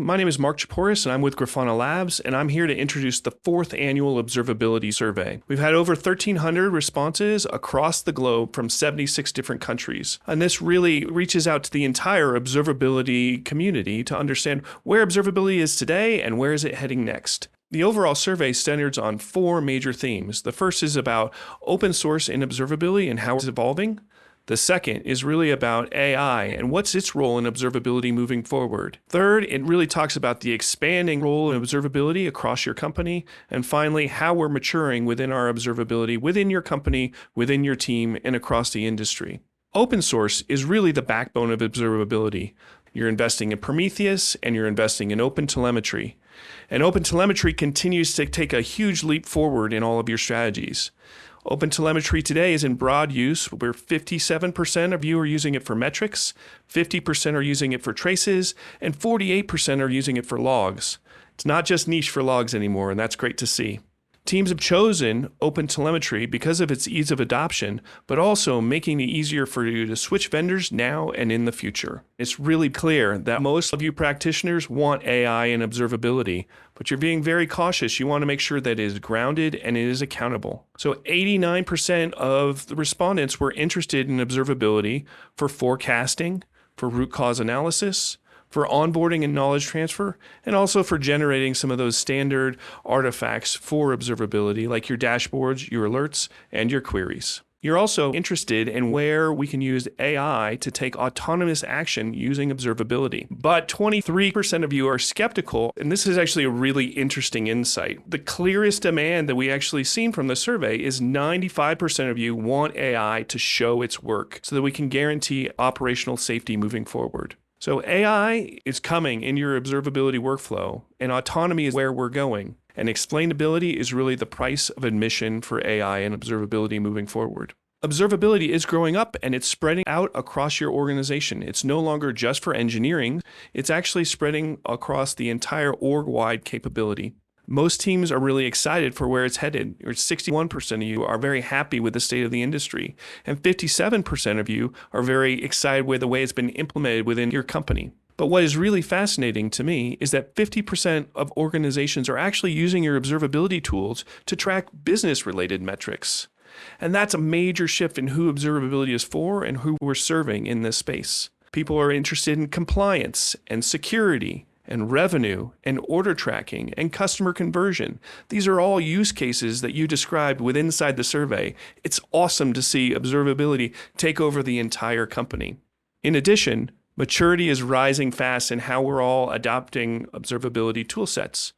My name is Marc Chipouras, and I'm with Grafana Labs, and I'm here to introduce the 4th annual Observability Survey. We've had over 1,300 responses across the globe from 76 different countries, and this really reaches out to the entire observability community to understand where observability is today and where is it heading next. The overall survey centers on 4 major themes. The first is about open source in observability and how it's evolving. The second is really about AI and what's its role in observability moving forward. Third, it really talks about the expanding role in observability across your company. And finally, how we're maturing within our observability, within your company, within your team, and across the industry. Open source is really the backbone of observability. You're investing in Prometheus and you're investing in open telemetry. And open telemetry continues to take a huge leap forward in all of your strategies. OpenTelemetry today is in broad use, where 57% of you are using it for metrics, 50% are using it for traces, and 48% are using it for logs. It's not just niche for logs anymore, and that's great to see. Teams have chosen OpenTelemetry because of its ease of adoption, but also making it easier for you to switch vendors now and in the future. It's really clear that most of you practitioners want AI and observability, but you're being very cautious. You want to make sure that it is grounded and it is accountable. So 89% of the respondents were interested in observability for forecasting, for root cause analysis, for onboarding and knowledge transfer, and also for generating some of those standard artifacts for observability, like your dashboards, your alerts, and your queries. You're also interested in where we can use AI to take autonomous action using observability. But 23% of you are skeptical, and this is actually a really interesting insight. The clearest demand that we actually seen from the survey is 95% of you want AI to show its work so that we can guarantee operational safety moving forward. So AI is coming in your observability workflow, and autonomy is where we're going. And explainability is really the price of admission for AI and observability moving forward. Observability is growing up and it's spreading out across your organization. It's no longer just for engineering. It's actually spreading across the entire org-wide capability. Most teams are really excited for where it's headed. 61% of you are very happy with the state of the industry, and 57% of you are very excited with the way it's been implemented within your company. But what is really fascinating to me is that 50% of organizations are actually using your observability tools to track business-related metrics. And that's a major shift in who observability is for and who we're serving in this space. People are interested in compliance and security and revenue, and order tracking, and customer conversion. These are all use cases that you described within inside the survey. It's awesome to see observability take over the entire company. In addition, maturity is rising fast in how we're all adopting observability tool sets.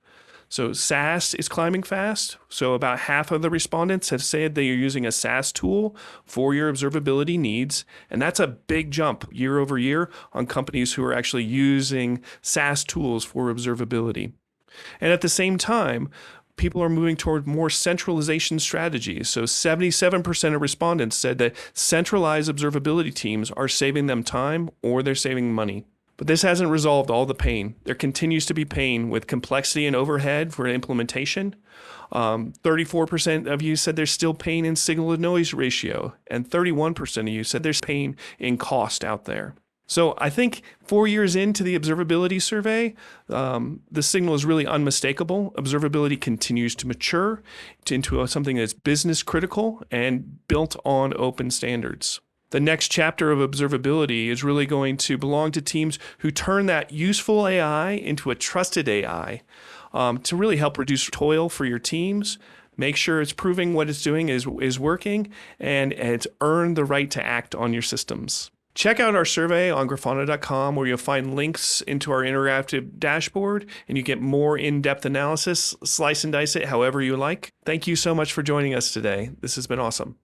So SaaS is climbing fast. So about half of the respondents have said they are using a SaaS tool for your observability needs. And that's a big jump year over year on companies who are actually using SaaS tools for observability. And at the same time, people are moving toward more centralization strategies. So 77% of respondents said that centralized observability teams are saving them time or they're saving money. But this hasn't resolved all the pain. There continues to be pain with complexity and overhead for implementation. 34% of you said there's still pain in signal-to-noise ratio, and 31% of you said there's pain in cost out there. So I think 4 years into the observability survey, the signal is really unmistakable. Observability continues to mature into something that's business critical and built on open standards. The next chapter of observability is really going to belong to teams who turn that useful AI into a trusted AI to really help reduce toil for your teams, make sure it's proving what it's doing is working, and it's earned the right to act on your systems. Check out our survey on grafana.com, where you'll find links into our interactive dashboard, and you get more in-depth analysis. Slice and dice it however you like. Thank you so much for joining us today. This has been awesome.